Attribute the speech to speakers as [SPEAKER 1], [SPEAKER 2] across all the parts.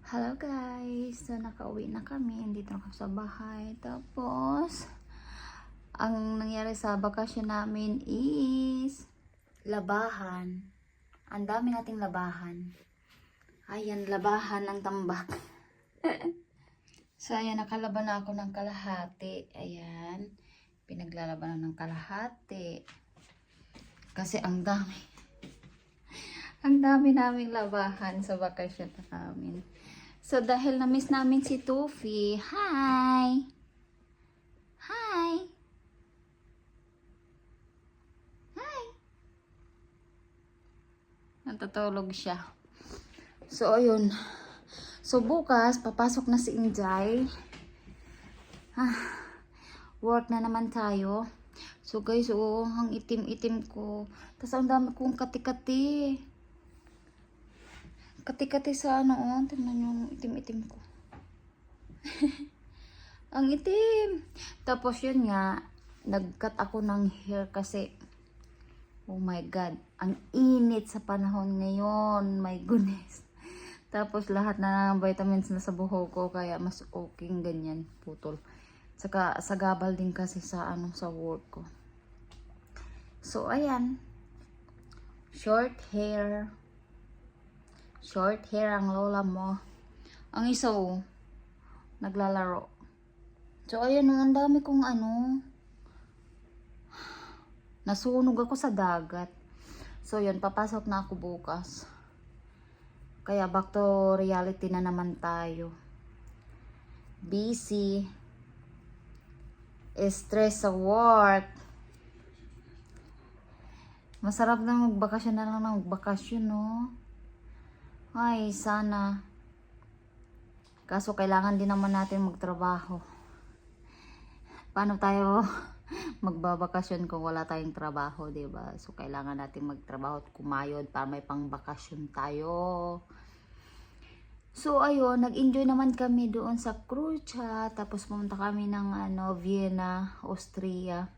[SPEAKER 1] Hello guys! So nakauwi na kami, dito na kami sa bahay. Tapos, ang nangyari sa bakasyon namin is labahan. Ang dami nating labahan. Ayan, labahan ng tambak. So ayan, nakalaban na ako ng kalahati. Ayan, pinaglalabanan ng kalahati. Kasi ang dami. Ang dami naming labahan sa bakasyon namin. So, dahil na-miss namin si Tufi, hi! Hi! Hi! Natutulog siya. So, ayun. So, bukas, papasok na si Injay. Work na naman tayo. So, guys, oh, ang itim-itim ko. Tapos, ang dami kong kati-kati. Kati-kati sa ano, oh. Tingnan yung itim-itim ko. Ang itim. Tapos yun nga, nag-cut ako ng hair kasi, oh my God, ang init sa panahon ngayon. My goodness. Tapos lahat na ng vitamins na sa buhok ko, kaya mas okay ganyan, putol. Saka sa gabal din kasi sa ano, sa work ko. So ayan. Short hair. Short hair ang lola mo. Ang isa, oh, naglalaro. So, ayan, ang dami kong ano. Nasunog ako sa dagat. So, yun, papasok na ako bukas. Kaya, back to reality na naman tayo. Busy. Stress sa work. Masarap na magbakasyon na lang ng magbakasyon, no? Ay, sana. Kaso kailangan din naman natin magtrabaho. Paano tayo magbabakasyon kung wala tayong trabaho, 'di ba? So kailangan natin magtrabaho at kumayod para may pangbakasyon tayo. So ayun, nag-enjoy naman kami doon sa Crucia, tapos pumunta kami ng Vienna, Austria.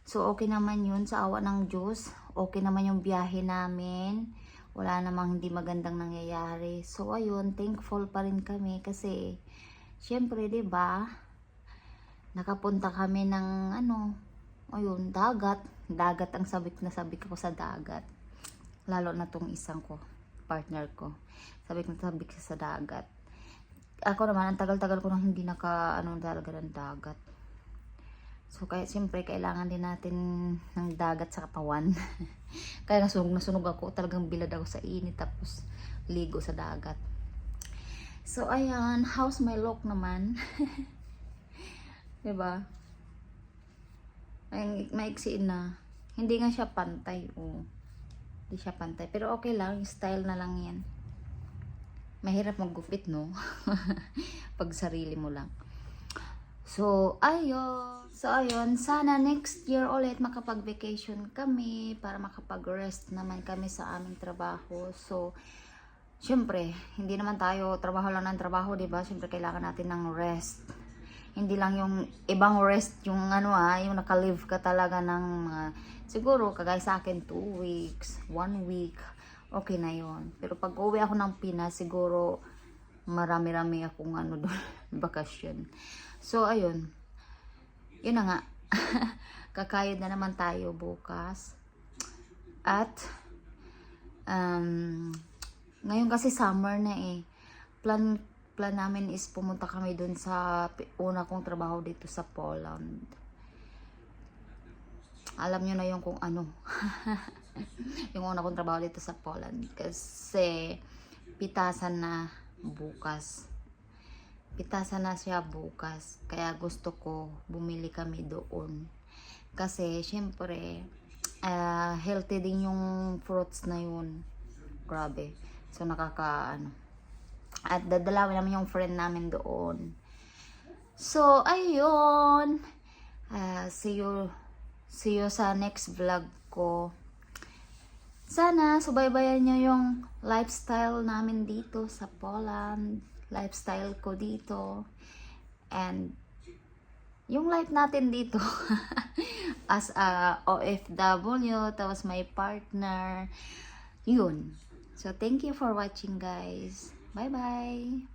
[SPEAKER 1] So okay naman 'yun sa awa ng Diyos. Okay naman yung biyahe namin. Wala namang hindi magandang nangyayari. So ayun, thankful pa rin kami kasi syempre, 'di ba? Nakapunta kami ng ayun, dagat. Dagat ang sabik ko sa dagat. Lalo na tong isang ko, partner ko. Sabik sa dagat. Ako naman, ang tagal-tagal ko nang hindi talaga ng dagat. So, kaya siyempre, kailangan din natin ng dagat sa katawan. Kaya nasunog ako. Talagang bilad ako sa init. Tapos, ligo sa dagat. So, ayan. How's my look naman? Diba? Ay, maiksiin na. Hindi nga siya pantay. Oh. Hindi siya pantay. Pero okay lang. Style na lang yan. Mahirap maggupit, no? Pag sarili mo lang. So, ayun. Sana next year ulit makapag-vacation kami para makapag-rest naman kami sa aming trabaho. So, syempre, hindi naman tayo trabaho lang ng trabaho, diba? Syempre, kailangan natin ng rest. Hindi lang yung ibang rest, yung yung naka-live ka talaga ng siguro, kagaya sa akin, 2 weeks, 1 week, okay na yon. Pero pag uwi ako ng Pinas, siguro, marami-rami akong doon, bakasyon. So, ayun. Yun na nga. Kakayod na naman tayo bukas. At, ngayon kasi summer na eh. Plan namin is pumunta kami dun sa una kong trabaho dito sa Poland. Alam nyo na yung kung ano. Yung una kong trabaho dito sa Poland. Kasi, pitasan na bukas. Pitasan na siya bukas. Kaya gusto ko bumili kami doon. Kasi syempre healthy din yung fruits na yun. Grabe. So at dadalawin naman yung friend namin doon. So ayun. See you sa next vlog ko. Sana subaybayan nyo yung lifestyle namin dito sa Poland. Lifestyle ko dito. And yung life natin dito as a OFW, tapos may partner. Yun. So, thank you for watching, guys. Bye-bye!